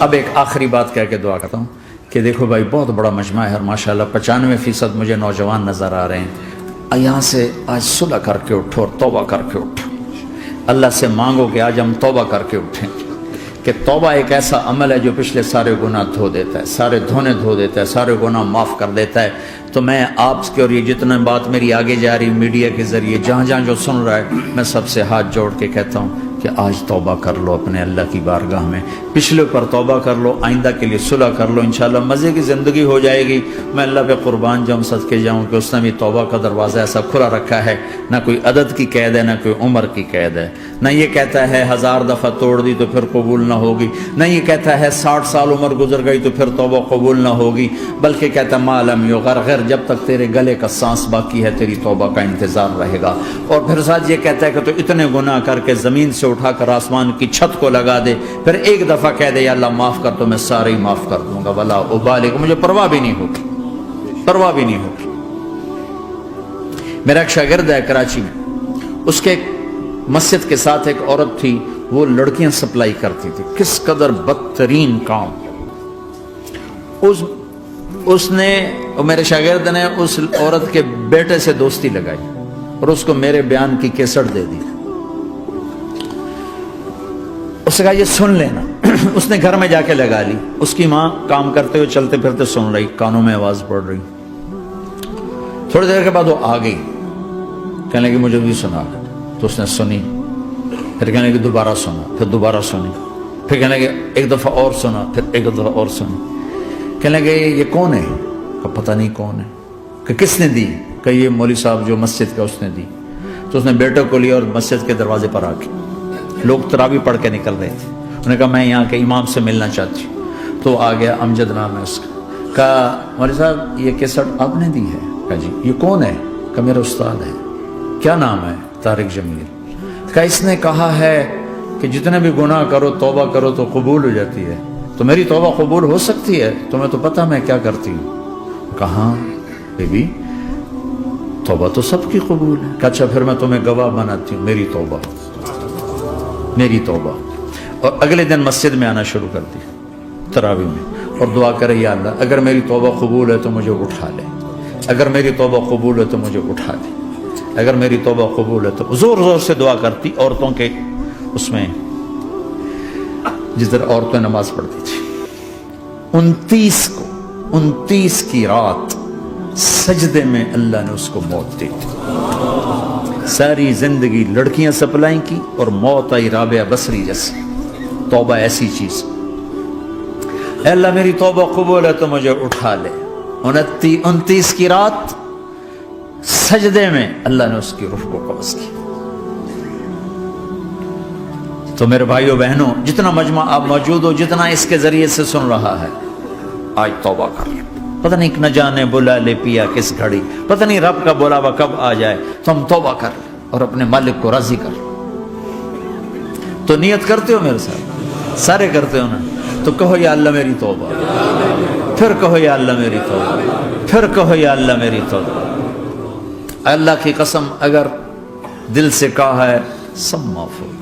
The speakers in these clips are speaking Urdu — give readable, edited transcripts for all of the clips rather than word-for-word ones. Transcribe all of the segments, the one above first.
اب ایک آخری بات کہہ کے دعا کرتا ہوں کہ دیکھو بھائی بہت بڑا مجمع ہے اور ماشاءاللہ 95% مجھے نوجوان نظر آ رہے ہیں. یہاں سے آج صلح کر کے اٹھو اور توبہ کر کے اٹھو. اللہ سے مانگو کہ آج ہم توبہ کر کے اٹھیں, کہ توبہ ایک ایسا عمل ہے جو پچھلے سارے گناہ دھو دیتا ہے, سارے دھونے دھو دیتا ہے, سارے گناہ معاف کر دیتا ہے. تو میں آپ کے اور یہ جتنا بات میری آگے جا رہی میڈیا کے ذریعے جہاں جہاں جو سن رہا ہے, میں سب سے ہاتھ جوڑ کے کہتا ہوں کہ آج توبہ کر لو اپنے اللہ کی بارگاہ میں, پچھلے پر توبہ کر لو, آئندہ کے لیے صلح کر لو, انشاءاللہ مزے کی زندگی ہو جائے گی. میں اللہ پہ قربان جاؤں, صدقے جاؤں کہ اس نے بھی توبہ کا دروازہ ایسا کھلا رکھا ہے, نہ کوئی عدد کی قید ہے, نہ کوئی عمر کی قید ہے, نہ یہ کہتا ہے 1000 دفعہ توڑ دی تو پھر قبول نہ ہوگی, نہ یہ کہتا ہے 60 سال عمر گزر گئی تو پھر توبہ قبول نہ ہوگی, بلکہ کہتا ہے ما لم یغرغر, جب تک تیرے گلے کا سانس باقی ہے تیری توبہ کا انتظار رہے گا. اور پھر ساتھ یہ کہتا ہے کہ تو اتنے گناہ کر کے زمین سے اٹھا کر آسمان کی چھت کو لگا دے, پھر ایک دفعہ کہہ دے یا اللہ معاف کر, تو میں سارے ہی معاف کر دوں گا, ولا ابالغ, مجھے پرواہ بھی نہیں ہوگی, پرواہ بھی نہیں ہوگی. میرا ایک شاگرد ہے کراچی میں, اس کے مسجد کے ساتھ ایک عورت تھی, وہ لڑکیاں سپلائی کرتی تھی. کس قدر بدترین کام. اس نے, میرے شاگرد نے اس عورت کے بیٹے سے دوستی لگائی اور اس کو میرے بیان کی کیسٹ دے دی. اس نے کہا یہ سن لینا. اس نے گھر میں جا کے لگا لی. اس کی ماں کام کرتے ہوئے چلتے پھرتے سن رہی, کانوں میں آواز پڑ رہی. تھوڑی دیر کے بعد وہ آ گئی, کہنے لگی مجھے بھی سنا. تو اس نے سنی, پھر کہنے لگی دوبارہ سنا, پھر دوبارہ سنی, پھر کہنے لگی ایک دفعہ اور سنا, پھر ایک دفعہ اور سنی. کہنے لگے یہ کون ہے؟ کہ پتہ نہیں کون ہے. کہ کس نے دی؟ کہ یہ مولوی صاحب جو مسجد کا اس نے دی. تو اس نے بیٹے کو لیا اور مسجد کے دروازے پر آ کے, لوگ تراویح پڑھ کے نکل رہے تھے, انہوں نے کہا میں یہاں کے امام سے ملنا چاہتی ہوں. تو آ گیا, امجد نام ہے اس کا. کہا مولوی صاحب یہ کیسٹ آپ نے دی ہے؟ کہا جی. یہ کون ہے؟ کہ میرا استاد ہے. کیا نام ہے؟ طارق جمیل. کہا اس نے کہا ہے کہ جتنے بھی گناہ کرو توبہ کرو تو قبول ہو جاتی ہے, تو میری توبہ قبول ہو سکتی ہے؟ تمہیں تو پتہ میں کیا کرتی ہوں. کہاں بی بی توبہ تو سب کی قبول ہے. کہ اچھا پھر میں تمہیں گواہ بناتی ہوں, میری توبہ, میری توبہ. اور اگلے دن مسجد میں آنا شروع کر دی تراویح میں, اور دعا کرے یا اللہ اگر میری توبہ قبول ہے تو مجھے اٹھا لے, اگر میری توبہ قبول ہے تو مجھے اٹھا لے, اگر میری توبہ قبول ہے تو. زور زور سے دعا کرتی عورتوں کے اس میں, جس طرح عورتیں نماز پڑھتی تھی. 29 کی رات سجدے میں اللہ نے اس کو موت دی. ساری زندگی لڑکیاں سپلائی کی اور موت آئی رابعہ بصری جیسی. توبہ ایسی چیز, اے اللہ میری توبہ قبول ہے تو مجھے اٹھا لے. 29 کی رات سجدے میں اللہ نے اس کی روح کو قبض کی. تو میرے بھائیو بہنوں, جتنا مجمع آپ موجود ہو, جتنا اس کے ذریعے سے سن رہا ہے, آج توبہ کر لیں. پتہ نہیں نہ جانے بلا لے پیا کس گھڑی, پتہ نہیں رب کا بلاوا کب آ جائے, تو ہم توبہ کر لیں اور اپنے مالک کو راضی کر لیں. تو نیت کرتے ہو میرے ساتھ, سارے کرتے ہو نا, تو کہو یا اللہ میری توبہ, پھر کہو یا اللہ میری توبہ, پھر کہو یا اللہ میری توبہ. اللہ کی قسم اگر دل سے کہا ہے سب معاف ہوگی.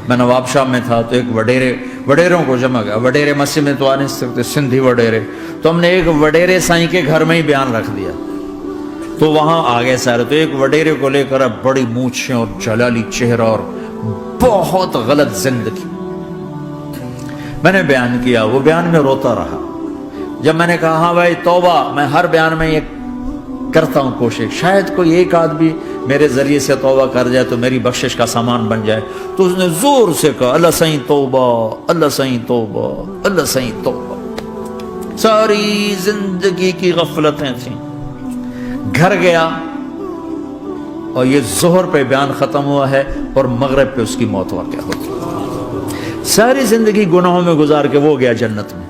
میں نواب شاہ میں تھا تو ایک وڈیروں کو جمع گیا. وڈیرے مسجد میں تو آ نہیں سکتے, سندھی وڈیرے, تو ہم نے ایک وڈیرے سائیں کے گھر میں ہی بیان رکھ دیا. تو وہاں آگے سارے, تو ایک وڈیرے کو لے کر بڑی مونچھیں اور جلالی چہرہ اور بہت غلط زندگی. میں نے بیان کیا, وہ بیان میں روتا رہا. جب میں نے کہا ہاں بھائی توبہ, میں ہر بیان میں یہ کرتا ہوں کوشش, شاید کوئی ایک آدمی میرے ذریعے سے توبہ کر جائے تو میری بخشش کا سامان بن جائے. تو اس نے زور سے کہا اللہ سائیں توبہ, اللہ سائیں توبہ, اللہ سائیں توبہ. ساری زندگی کی غفلتیں تھیں. گھر گیا اور یہ ظہر پہ بیان ختم ہوا ہے اور مغرب پہ اس کی موت واقع ہوتی. ساری زندگی گناہوں میں گزار کے وہ گیا جنت میں.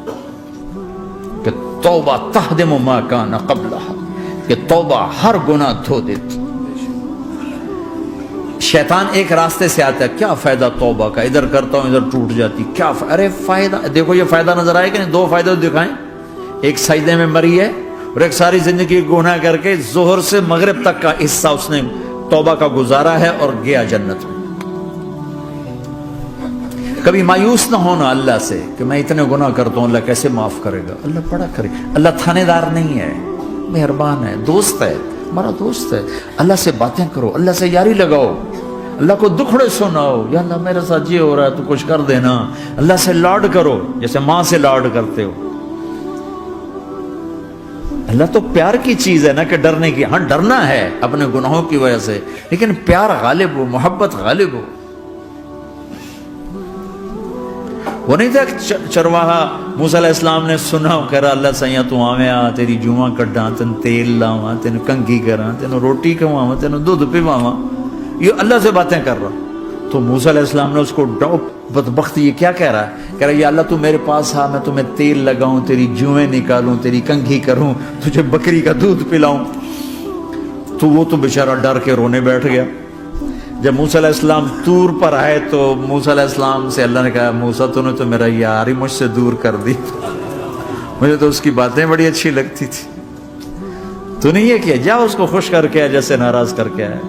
کہ توبہ تہدم ما کان قبلہا, کہ توبہ ہر گناہ دھو دیتی. شیطان ایک راستے سے آتا ہے, کیا فائدہ توبہ کا, ادھر کرتا ہوں ادھر ٹوٹ جاتی, کیا ارے فائدہ, دیکھو یہ فائدہ نظر آئے کہ نہیں, 2 فائدے دکھائیں. ایک سجدے میں مری ہے اور ایک ساری زندگی گناہ کر کے ظہر سے مغرب تک کا حصہ اس نے توبہ کا گزارا ہے اور گیا جنت میں. کبھی مایوس نہ ہونا اللہ سے کہ میں اتنے گناہ کرتا ہوں، اللہ کیسے معاف کرے گا؟ اللہ بڑا کرے. اللہ تھانے دار نہیں ہے، مہربان ہے، دوست ہے، ہمارا دوست ہے. اللہ سے باتیں کرو، اللہ سے یاری لگاؤ، اللہ کو دکھڑے سناؤ. یا اللہ میرے ساتھ یہ ہو رہا ہے تو کچھ کر دینا. اللہ سے لاڈ کرو جیسے ماں سے لاڈ کرتے ہو. اللہ تو پیار کی چیز ہے نا کہ ڈرنے کی. ہاں ڈرنا ہے اپنے گناہوں کی وجہ سے، لیکن پیار غالب ہو، محبت غالب ہو. وہ نہیں تھا چرواہا موسیٰ علیہ السلام نے سنا، کہہ رہا اللہ سیاں تو آویں آ تیری جوواں کڈاں، تین تیل لاواں، تین کنگھی کراں، تین روٹی کھواواں، تین دودھ پیواواں. یہ اللہ سے باتیں کر رہا. تو موسیٰ علیہ السلام نے اس کو بدبخت یہ کیا کہہ رہا ہے؟ کہہ رہا ہے یا اللہ تو میرے پاس آ، میں تمہیں تیل لگاؤں، تیری جوئیں نکالوں، تیری کنگھی کروں، تجھے بکری کا دودھ پلاؤں. تو وہ تو بیچارہ ڈر کے رونے بیٹھ گیا. جب موسیٰ علیہ السلام طور پر آئے تو موسیٰ علیہ السلام سے اللہ نے کہا موسیٰ تو نے تو میرا یار ہی مجھ سے دور کر دی، مجھے تو اس کی باتیں بڑی اچھی لگتی تھی، تو نے یہ کیا، جا اس کو خوش کر کے جیسے ناراض کر کے آئے.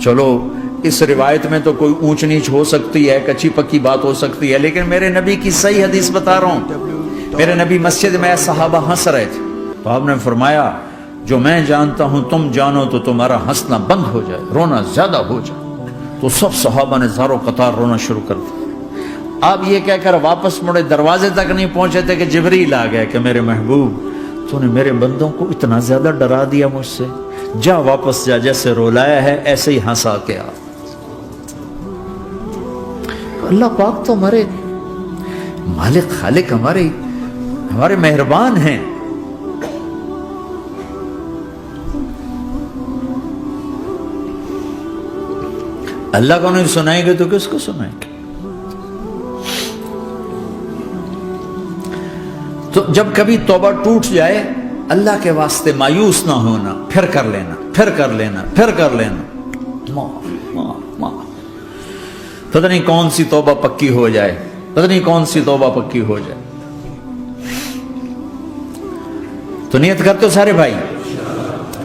چلو اس روایت میں تو کوئی اونچ نیچ ہو سکتی ہے، کچی پکی بات ہو سکتی ہے، لیکن میرے نبی کی صحیح حدیث بتا رہا ہوں. میرے نبی مسجد میں صحابہ ہنس رہے تھے تو آپ نے فرمایا جو میں جانتا ہوں تم جانو تو تمہارا ہنسنا بند ہو جائے، رونا زیادہ ہو جائے. تو سب صحابہ نے زاروں قطار رونا شروع کر دیا. آپ یہ کہہ کر واپس مڑے، دروازے تک نہیں پہنچے تھے کہ جبریل آ گیا کہ میرے محبوب تو نے میرے بندوں کو اتنا زیادہ ڈرا دیا مجھ سے، جا واپس جا، جیسے رولایا ہے ایسے ہی ہنسا کے آ. اللہ پاک تو ہمارے مالک خالق، ہمارے مہربان ہیں. اللہ کو نہیں سنائیں گے تو کس کو سنائیں گے؟ تو جب کبھی توبہ ٹوٹ جائے اللہ کے واسطے مایوس نہ ہونا، پھر کر لینا، پھر کر لینا، پھر کر لینا. پتہ نہیں کون سی توبہ پکی ہو جائے، پتہ نہیں کون سی توبہ پکی ہو جائے. تو نیت کرتے ہو سارے بھائی؟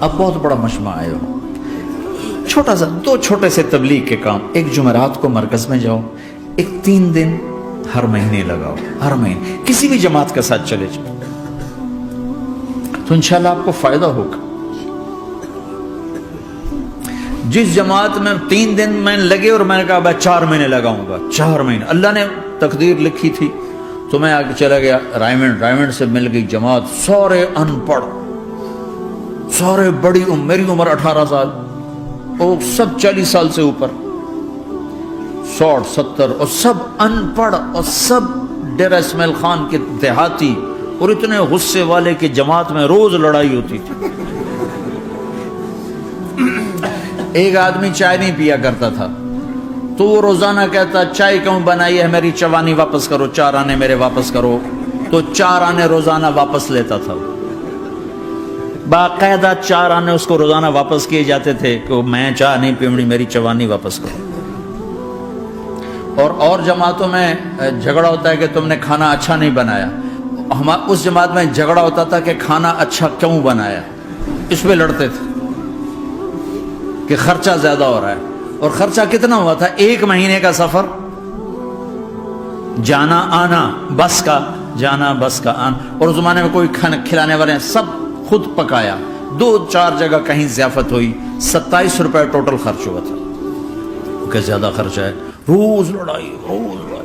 اب بہت بڑا مجمع آئے ہو، چھوٹا سا 2 چھوٹے سے تبلیغ کے کام. ایک جمعرات کو مرکز میں جاؤ، ایک 3 دن ہر مہینے لگاؤ، ہر مہینے کسی بھی جماعت کے ساتھ چلے جاؤ تو انشاءاللہ آپ کو فائدہ ہوگا. جس جماعت میں 3 دن میں لگے اور میں نے کہا 4 مہینے لگاؤں گا، 4 مہینے اللہ نے تقدیر لکھی تھی تو میں آگے چلا گیا رائمنڈ سے مل گئی جماعت، سارے ان پڑھ، سارے بڑی میری عمر 18 سال اور سب 40 سال سے اوپر، 60 70 اور سب ان پڑھ اور سب ڈیرہ اسماعیل خان کے دیہاتی، اور اتنے غصے والے کہ جماعت میں روز لڑائی ہوتی تھی. ایک آدمی چائے نہیں پیا کرتا تھا تو وہ روزانہ کہتا چائے کیوں بنائی ہے، میری چوانی واپس کرو، 4 آنے میرے واپس کرو. تو 4 آنے روزانہ واپس لیتا تھا، باقاعدہ 4 آنے اس کو روزانہ واپس کیے جاتے تھے کہ میں چائے نہیں پیمڑی، میری چوانی واپس کرو. اور جماعتوں میں جھگڑا ہوتا ہے کہ تم نے کھانا اچھا نہیں بنایا. اس جماعت میں جھگڑا ہوتا تھا کہ کھانا اچھا کیوں بنایا، اس پہ لڑتے تھے کہ خرچہ زیادہ ہو رہا ہے. اور خرچہ کتنا ہوا تھا؟ 1 مہینے کا سفر، جانا آنا، بس کا جانا بس کا آنا. اور اس زمانے میں کوئی کھلانے والے سب خود پکایا. 2-4 جگہ کہیں ضیافت ہوئی، 27 روپے ٹوٹل خرچ ہوا تھا. کہ زیادہ خرچہ ہے، روز لڑائی، روز لڑائی.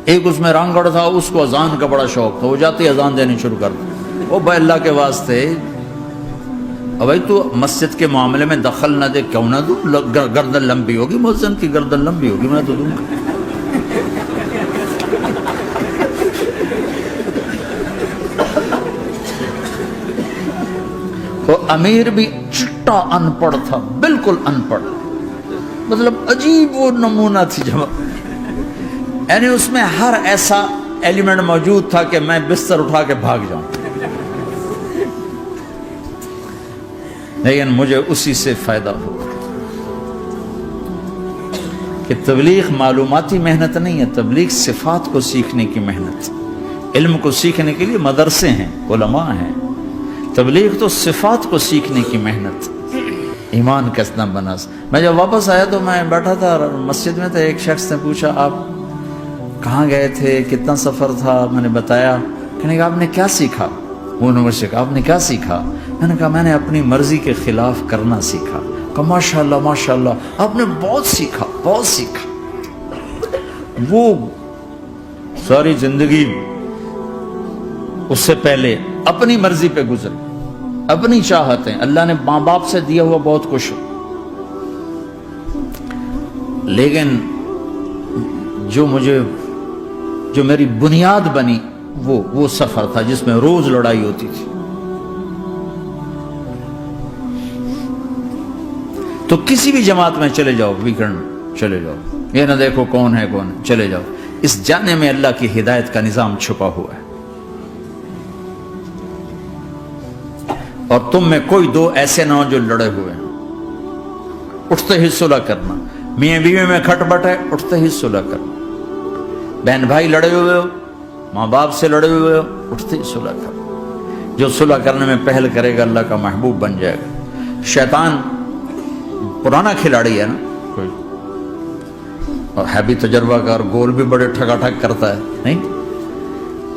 ایک اس میں رانگڑ تھا، اس کو اذان کا بڑا شوق تھا، وہ جاتی اذان دینی شروع کر دی. او بھائی اللہ کے واسطے، اب بھائی تو مسجد کے معاملے میں دخل نہ دے، کیوں نہ دوں؟ گردن لمبی ہوگی، مؤذن کی گردن لمبی ہوگی، میں تو دوں گا. وہ امیر بھی چٹا ان پڑھ تھا، بالکل ان پڑھ، مطلب عجیب وہ نمونہ تھی جماعت. یعنی اس میں ہر ایسا ایلیمنٹ موجود تھا کہ میں بستر اٹھا کے بھاگ جاؤں، لیکن مجھے اسی سے فائدہ ہو کہ تبلیغ معلوماتی محنت نہیں ہے، تبلیغ صفات کو سیکھنے کی محنت. علم کو سیکھنے کے لیے مدرسے ہیں، علماء ہیں، تبلیغ تو صفات کو سیکھنے کی محنت. ایمان کیسنا بنا. میں جب واپس آیا تو میں بیٹھا تھا مسجد میں، تو ایک شخص نے پوچھا آپ کہاں گئے تھے، کتنا سفر تھا؟ میں نے بتایا. کہنے کہ آپ نے کیا سیکھا؟ انہوں نے مجھ سے کہا آپ نے کیا سیکھا؟ میں نے کہا میں نے اپنی مرضی کے خلاف کرنا سیکھا. کہا ماشاءاللہ ماشاءاللہ آپ نے بہت سیکھا، بہت سیکھا. وہ ساری زندگی اس سے پہلے اپنی مرضی پہ گزری، اپنی چاہتیں. اللہ نے ماں باپ سے دیا ہوا بہت کچھ، لیکن جو میری بنیاد بنی وہ سفر تھا جس میں روز لڑائی ہوتی تھی. تو کسی بھی جماعت میں چلے جاؤ، ویکنڈ چلے جاؤ، یہ نہ دیکھو کون ہے کون ہے، چلے جاؤ. اس جانے میں اللہ کی ہدایت کا نظام چھپا ہوا ہے. اور تم میں کوئی دو ایسے نہ ہو جو لڑے ہوئے ہیں. اٹھتے ہی صلح کرنا. میاں بیوی میں کھٹ بٹ ہے، اٹھتے ہی صلح کرنا. بہن بھائی لڑے ہوئے ہو، ماں باپ سے لڑے ہوئے ہو، اٹھتے ہی صلح کرنا. جو صلح کرنے میں پہل کرے گا اللہ کا محبوب بن جائے گا. شیطان پرانا کھلاڑی ہے نا کوئی، اور ہے بھی تجربہ کار، گول بھی بڑے ٹھگا ٹھگ کرتا ہے. نہیں،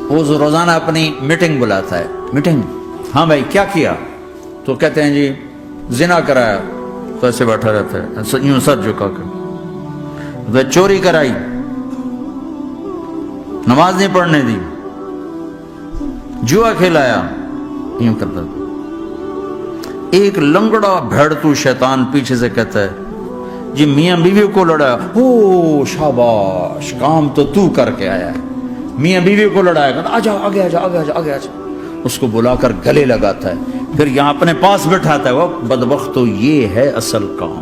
وہ روزانہ اپنی میٹنگ بلاتا ہے. میٹنگ، ہاں بھائی کیا کیا؟ تو کہتے ہیں جی زنا کرایا. تو ایسے بیٹھا رہتا ہے یوں سر جھکا کر. چوری کرائی، نماز نہیں پڑھنے دی، جوا کھلایا، یوں کرتا تھا. ایک لنگڑا بھیڑتو شیطان پیچھے سے کہتا ہے جی میاں بیوی کو لڑایا. او شاباش، کام تو کر کے آیا ہے. میاں بیوی کو لڑایا، کہتا آجا آگے آجا آگے آجا آگے آجا. اس کو بلا کر گلے لگاتا ہے، پھر یہاں اپنے پاس بٹھاتا ہے. وہ بدبختو، یہ ہے اصل کام.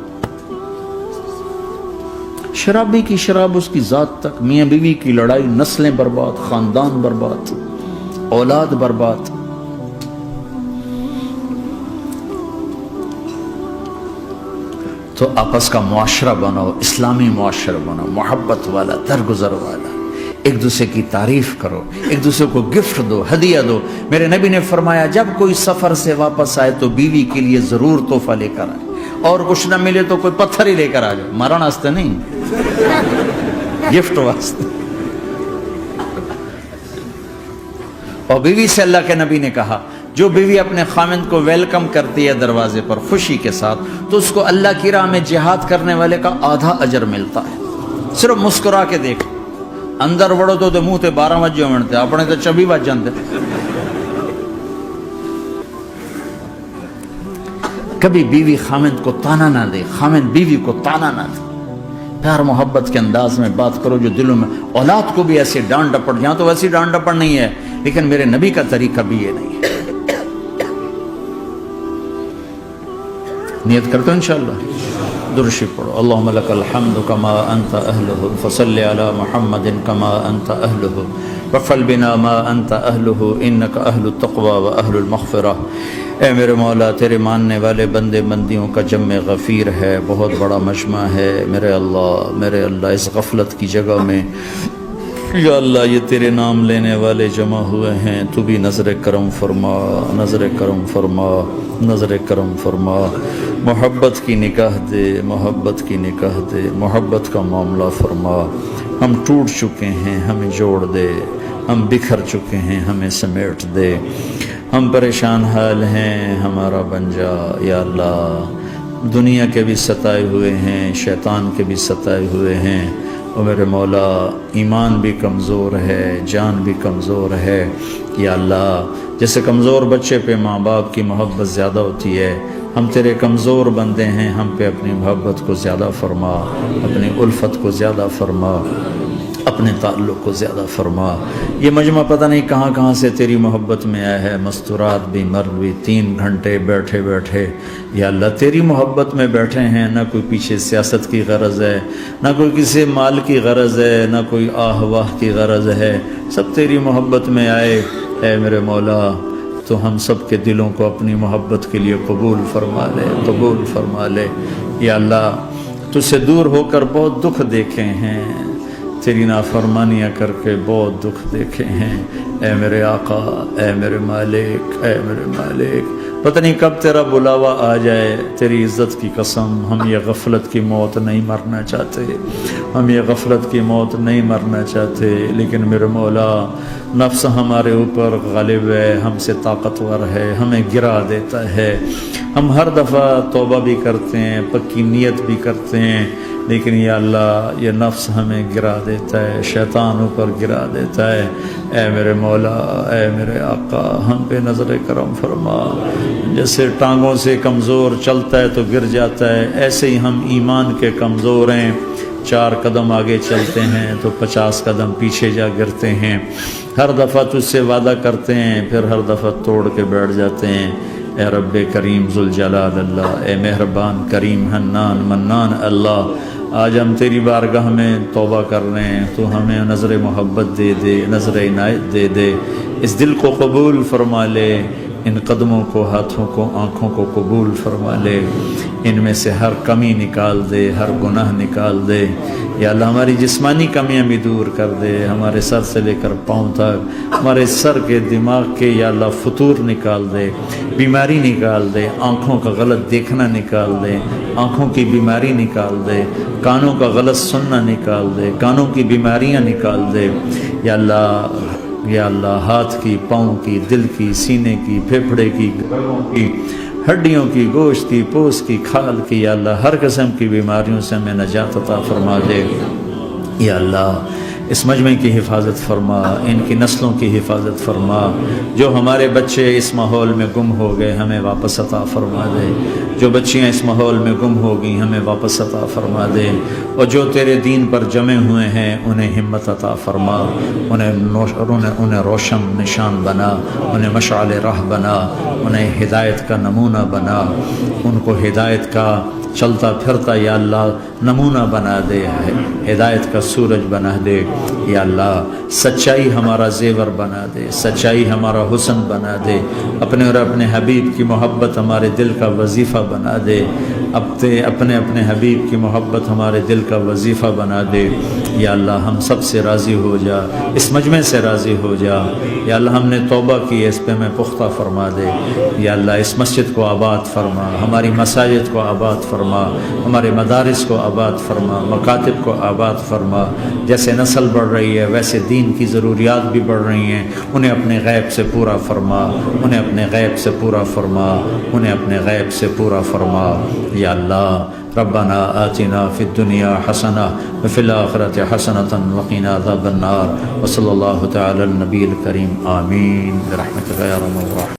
شرابی کی شراب اس کی ذات تک، میاں بیوی کی لڑائی، نسلیں برباد، خاندان برباد، اولاد برباد. تو آپس کا معاشرہ بناؤ، اسلامی معاشرہ بناؤ، محبت والا، درگزر والا. ایک دوسرے کی تعریف کرو، ایک دوسرے کو گفٹ دو، ہدیہ دو. میرے نبی نے فرمایا جب کوئی سفر سے واپس آئے تو بیوی کے لیے ضرور تحفہ لے کر آئے، اور کچھ نہ ملے تو کوئی پتھر ہی لے کر آ جائے. مارن واسطے نہیں، گفٹ واسطے. اور بیوی سے اللہ کے نبی نے کہا جو بیوی اپنے خامند کو ویلکم کرتی ہے دروازے پر خوشی کے ساتھ، تو اس کو اللہ کی راہ میں جہاد کرنے والے کا آدھا اجر ملتا ہے. صرف مسکرا کے دیکھ. اندر وڑو تو منہ تے 12 وجے ہوتے، اپنے تو 24 بج جاتے. کبھی بیوی خامند کو تانا نہ دے، خامند بیوی کو تانا نہ دے. پیار محبت کے انداز میں بات کرو جو دلوں میں. اولاد کو بھی ایسے ڈانٹ ڈپٹ، یہاں تو ویسی ڈانٹ ڈپٹ نہیں ہے، لیکن میرے نبی کا طریقہ بھی یہ نہیں ہے. نیت کرتے ہو انشاءاللہ. درشی پڑھو. اللہم لک الحمد کما انت اہلہ، فصل علی محمد کما انت اہلہ، وفعل بنا ما انت اہلہ، انک اہل التقوی و اہل المغفرہ. اے میرے مولا، تیرے ماننے والے بندے بندیوں کا جمع غفیر ہے، بہت بڑا مجمع ہے. میرے اللہ اس غفلت کی جگہ میں یا اللہ یہ تیرے نام لینے والے جمع ہوئے ہیں، تو بھی نظر کرم فرما، نظر کرم فرما، نظر کرم فرما. محبت کی نکاح دے، محبت کی نکاح دے، محبت کا معاملہ فرما. ہم ٹوٹ چکے ہیں، ہمیں جوڑ دے. ہم بکھر چکے ہیں، ہمیں سمیٹ دے. ہم پریشان حال ہیں، ہمارا بن جا یا اللہ. دنیا کے بھی ستائے ہوئے ہیں، شیطان کے بھی ستائے ہوئے ہیں. اور میرے مولا ایمان بھی کمزور ہے، جان بھی کمزور ہے. یا اللہ جیسے کمزور بچے پہ ماں باپ کی محبت زیادہ ہوتی ہے، ہم تیرے کمزور بندے ہیں، ہم پہ اپنی محبت کو زیادہ فرما، اپنی الفت کو زیادہ فرما، اپنے تعلق کو زیادہ فرما. یہ مجمع پتہ نہیں کہاں سے تیری محبت میں آیا ہے. مستورات بھی، مرد بھی، 3 گھنٹے بیٹھے بیٹھے یا اللہ تیری محبت میں بیٹھے ہیں. نہ کوئی پیچھے سیاست کی غرض ہے، نہ کوئی کسی مال کی غرض ہے، نہ کوئی آہ واہ کی غرض ہے. سب تیری محبت میں آئے. اے میرے مولا تو ہم سب کے دلوں کو اپنی محبت کے لیے قبول فرما لے، قبول فرما لے. یا اللہ تجھ سے دور ہو کر بہت دکھ دیکھے ہیں، تیری نافرمانیاں کر کے بہت دکھ دیکھے ہیں. اے میرے آقا، اے میرے مالک، اے میرے مالک پتہ نہیں کب تیرا بلاوا آ جائے، تیری عزت کی قسم ہم یہ غفلت کی موت نہیں مرنا چاہتے، ہم یہ غفلت کی موت نہیں مرنا چاہتے، لیکن میرے مولا نفس ہمارے اوپر غالب ہے، ہم سے طاقتور ہے، ہمیں گرا دیتا ہے۔ ہم ہر دفعہ توبہ بھی کرتے ہیں، پکی نیت بھی کرتے ہیں، لیکن یا اللہ یہ نفس ہمیں گرا دیتا ہے، شیطان اوپر گرا دیتا ہے۔ اے میرے مولا، اے میرے آقا، ہم پہ نظر کرم فرما۔ جیسے ٹانگوں سے کمزور چلتا ہے تو گر جاتا ہے، ایسے ہی ہم ایمان کے کمزور ہیں، 4 قدم آگے چلتے ہیں تو 50 قدم پیچھے جا گرتے ہیں۔ ہر دفعہ تجھ سے وعدہ کرتے ہیں، پھر ہر دفعہ توڑ کے بیٹھ جاتے ہیں۔ اے رب کریم ذوالجلال اللہ، اے مہربان کریم حنان منان اللہ، آج ہم تیری بارگاہ میں توبہ کر رہے ہیں، تو ہمیں نظر محبت دے دے، نظر عنایت دے دے، اس دل کو قبول فرما لے، ان قدموں کو، ہاتھوں کو، آنکھوں کو قبول فرما لے، ان میں سے ہر کمی نکال دے، ہر گناہ نکال دے۔ یا اللہ ہماری جسمانی کمیاں بھی دور کر دے، ہمارے سر سے لے کر پاؤں تک، ہمارے سر کے دماغ کے یا اللہ فطور نکال دے، بیماری نکال دے، آنکھوں کا غلط دیکھنا نکال دے، آنکھوں کی بیماری نکال دے، کانوں کا غلط سننا نکال دے، کانوں کی بیماریاں نکال دے۔ یا اللہ ہاتھ کی، پاؤں کی، دل کی، سینے کی، پھیپھڑے کی، گردوں کی، ہڈیوں کی، گوشت کی، پوست کی، کھال کی، یا اللہ ہر قسم کی بیماریوں سے ہمیں نجات عطا فرما دے۔ یا اللہ اس مجمع کی حفاظت فرما، ان کی نسلوں کی حفاظت فرما۔ جو ہمارے بچے اس ماحول میں گم ہو گئے ہمیں واپس عطا فرما دے، جو بچیاں اس ماحول میں گم ہو گئی ہمیں واپس عطا فرما دے، اور جو تیرے دین پر جمے ہوئے ہیں انہیں ہمت عطا فرما، انہیں روشن نشان بنا، انہیں مشعل راہ بنا، انہیں ہدایت کا نمونہ بنا، ان کو ہدایت کا چلتا پھرتا یا اللہ نمونہ بنا دے، ہدایت کا سورج بنا دے۔ یا اللہ سچائی ہمارا زیور بنا دے، سچائی ہمارا حسن بنا دے، اپنے اور اپنے حبیب کی محبت ہمارے دل کا وظیفہ بنا دے، اپنے حبیب کی محبت ہمارے دل کا وظیفہ بنا دے۔ یا اللہ ہم سب سے راضی ہو جا، اس مجمع سے راضی ہو جا۔ یا اللہ ہم نے توبہ کی، اس پہ میں پختہ فرما دے۔ یا اللہ اس مسجد کو آباد فرما، ہماری مساجد کو آباد فرما، ہمارے مدارس کو آباد فرما، مکاتب کو آباد فرما۔ جیسے نسل بڑھ رہی ہے ویسے دین کی ضروریات بھی بڑھ رہی ہیں، انہیں اپنے غیب سے پورا فرما، انہیں اپنے غیب سے پورا فرما، انہیں اپنے غیب سے پورا فرما۔ یا اللہ ربنا آتنا فی الدنیا حسنہ وفی الآخرۃ حسنۃ وقنا عذاب النار، وصلی اللہ تعالی علی النبی الکریم، آمین برحمتک یا ارحم الراحمین۔